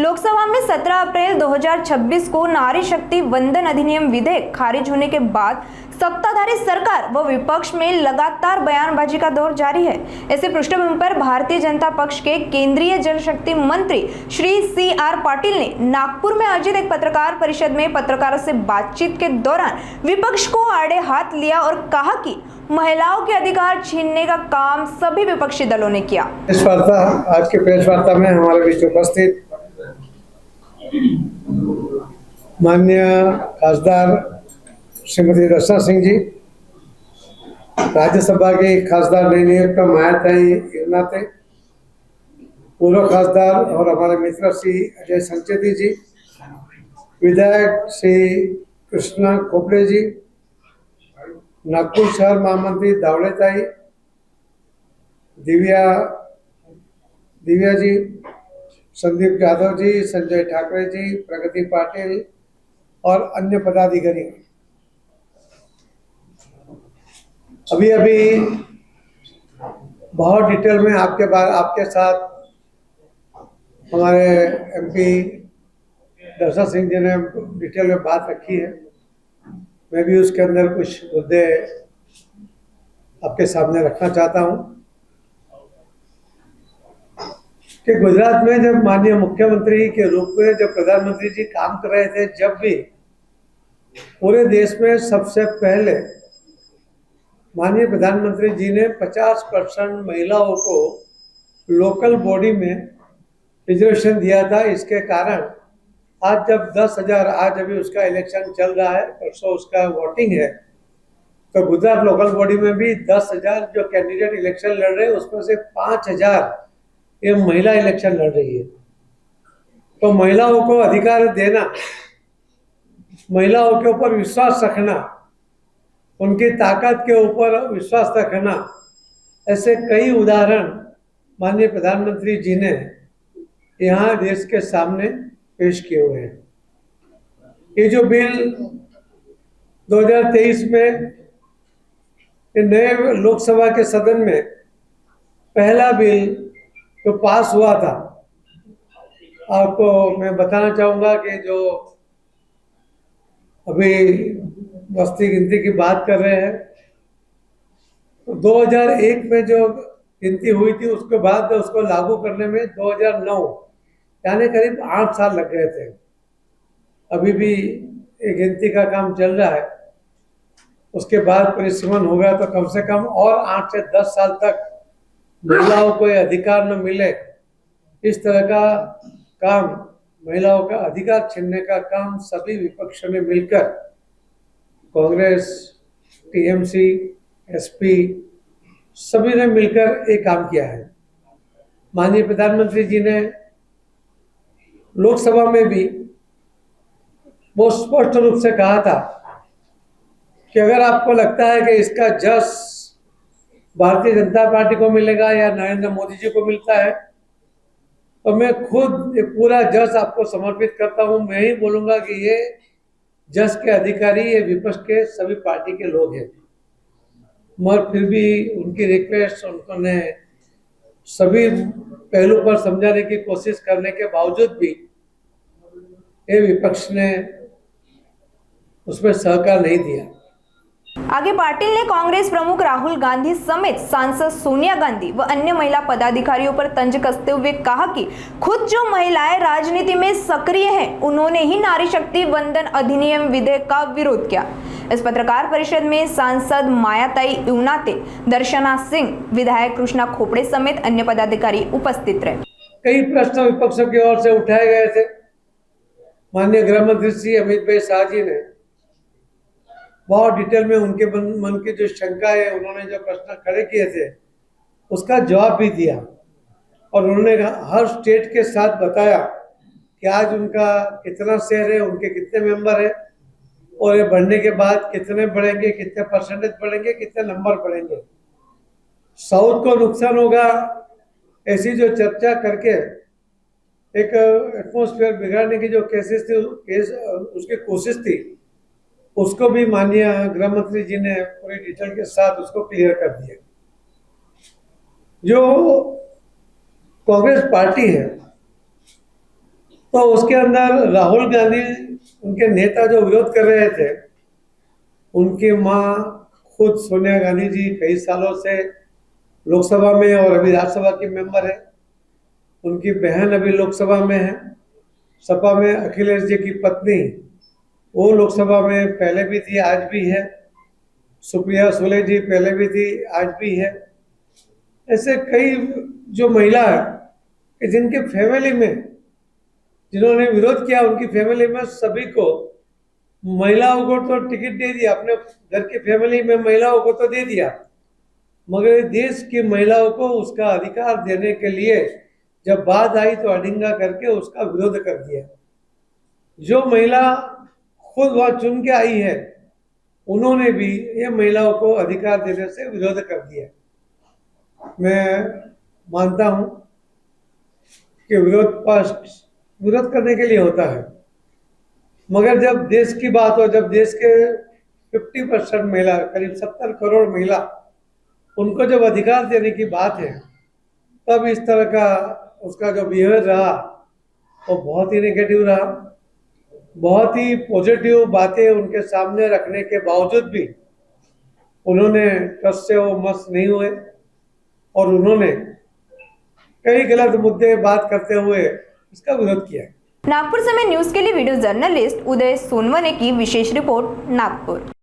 लोकसभा में 17 अप्रैल 2026 को नारी शक्ति वंदन अधिनियम विधेयक खारिज होने के बाद सत्ताधारी सरकार व विपक्ष में लगातार बयानबाजी का दौर जारी है। ऐसे पृष्ठभूमि पर भारतीय जनता पक्ष के केंद्रीय जल शक्ति मंत्री श्री CR पाटिल ने नागपुर में आयोजित एक पत्रकार परिषद में पत्रकारों से बातचीत के दौरान विपक्ष को आड़े हाथ लिया और कहा कि महिलाओं के अधिकार छीनने का काम सभी विपक्षी दलों ने किया। आज के प्रेस वार्ता में हमारे बीच उपस्थित माननीय खासदार श्रीमती रचना सिंह जी, राज्यसभा की खासदार नई नियुक्त मायाताई युवनाते, पूर्व खासदार और हमारे मित्र श्री अजय संचेती जी, विधायक श्री कृष्णा खोपड़े जी, नागपुर शहर महामंत्री दावड़ेताई, दिव्या जी, संदीप यादव जी, संजय ठाकरे जी, प्रगति पाटिल और अन्य पदाधिकारी। अभी बहुत डिटेल में आपके साथ हमारे MP रचना सिंह जी ने डिटेल में बात रखी है। मैं भी उसके अंदर कुछ मुद्दे आपके सामने रखना चाहता हूं कि गुजरात में जब माननीय मुख्यमंत्री के रूप में जब प्रधानमंत्री जी काम कर रहे थे, जब भी पूरे देश में सबसे पहले माननीय प्रधानमंत्री जी ने 50% महिलाओं को लोकल बॉडी में रिजर्वेशन दिया था। इसके कारण आज जब 10,000 आज अभी उसका इलेक्शन चल रहा है, परसों उसका वोटिंग है, तो गुजरात लोकल बॉडी में भी 10,000 जो कैंडिडेट इलेक्शन लड़ रहे हैं उसमें से 5,000 ये महिला इलेक्शन लड़ रही है। तो महिलाओं को अधिकार देना, महिलाओं के ऊपर विश्वास रखना, उनकी ताकत के ऊपर विश्वास रखना, ऐसे कई उदाहरण माननीय प्रधानमंत्री जी ने यहाँ देश के सामने पेश किए हुए हैं। ये जो बिल 2023 में नए लोकसभा के सदन में पहला बिल तो पास हुआ था, आपको मैं बताना चाहूँगा कि जो अभी बस्ती गिनती की बात कर रहे हैं, तो 2001 में जो गिनती हुई थी उसके बाद उसको लागू करने में 2009 यानी करीब 8 साल लग गए थे। अभी भी ये गिनती का काम चल रहा है, उसके बाद परिसीमन हो गया तो कम से कम और 8 से 10 साल तक महिलाओं को ये अधिकार न मिले, इस तरह का काम, महिलाओं का अधिकार छीनने का काम सभी विपक्ष ने मिलकर, कांग्रेस, TMC, SP सभी ने मिलकर एक काम किया है। माननीय प्रधानमंत्री जी ने लोकसभा में भी बहुत स्पष्ट रूप से कहा था कि अगर आपको लगता है कि इसका जस भारतीय जनता पार्टी को मिलेगा या नरेंद्र मोदी जी को मिलता है, तो मैं खुद ये पूरा जस आपको समर्पित करता हूं। मैं ही बोलूंगा कि ये जस के अधिकारी ये विपक्ष के सभी पार्टी के लोग हैं। मगर फिर भी उनकी रिक्वेस्ट, उन्होंने सभी पहलू पर समझाने की कोशिश करने के बावजूद भी ये विपक्ष ने उसमें सहकार नहीं दिया। आगे पाटिल ने कांग्रेस प्रमुख राहुल गांधी समेत सांसद सोनिया गांधी व अन्य महिला पदाधिकारियों पर तंज कसते हुए कहा कि खुद जो महिलाएं राजनीति में सक्रिय हैं, उन्होंने ही नारी शक्ति वंदन अधिनियम विधेयक का विरोध किया। इस पत्रकार परिषद में सांसद मायाताई युवनाते, दर्शना सिंह, विधायक कृष्णा खोपड़े समेत अन्य पदाधिकारी उपस्थित रहे। कई प्रश्न विपक्षों की ओर से उठाए गए थे। माननीय गृह मंत्री श्री अमित भाई शाह जी ने बहुत डिटेल में उनके मन की जो शंका है, उन्होंने जो प्रश्न खड़े किए थे उसका जवाब भी दिया, और उन्होंने हर स्टेट के साथ बताया कि आज उनका कितना शेयर है, उनके कितने मेंबर है, और ये बढ़ने के बाद कितने बढ़ेंगे, कितने परसेंटेज बढ़ेंगे, कितने नंबर बढ़ेंगे, साउथ को नुकसान होगा, ऐसी जो चर्चा करके एक एटमॉस्फेयर बिगाड़ने की जो उसकी कोशिश थी, उसको भी माननीय गृह मंत्री जी ने पूरी डिटेल के साथ उसको क्लियर कर दिया। जो कांग्रेस पार्टी है तो उसके अंदर राहुल गांधी उनके नेता जो विरोध कर रहे थे, उनकी माँ खुद सोनिया गांधी जी कई सालों से लोकसभा में और अभी राज्यसभा की मेंबर है। उनकी बहन अभी लोकसभा में है। सपा में अखिलेश जी की पत्नी, वो लोकसभा में पहले भी थी, आज भी है। सुप्रिया सुले जी पहले भी थी, आज भी है। ऐसे कई जो महिला है कि जिनके फैमिली में, जिन्होंने विरोध किया, उनकी फैमिली में सभी को, महिलाओं को तो टिकट दे दिया, अपने घर की फैमिली में महिलाओं को तो दे दिया, मगर देश की महिलाओं को उसका अधिकार देने के लिए जब बात आई तो अडिंगा करके उसका विरोध कर दिया। जो महिला खुद वहां चुन के आई है, उन्होंने भी ये महिलाओं को अधिकार देने से विरोध कर दिया। मैं मानता हूं कि विरोध करने के लिए होता है, मगर जब देश की बात हो, जब देश के 50% महिला, करीब 70 करोड़ महिला, उनको जब अधिकार देने की बात है, तब इस तरह का उसका जो बिहेवियर रहा वो बहुत ही नेगेटिव रहा। बहुत ही पॉजिटिव बातें उनके सामने रखने के बावजूद भी उन्होंने ट्रस्ट से वो मस्त नहीं हुए और उन्होंने कई गलत मुद्दे बात करते हुए इसका विरोध किया। नागपुर समय न्यूज के लिए वीडियो जर्नलिस्ट उदय सोनवने की विशेष रिपोर्ट, नागपुर।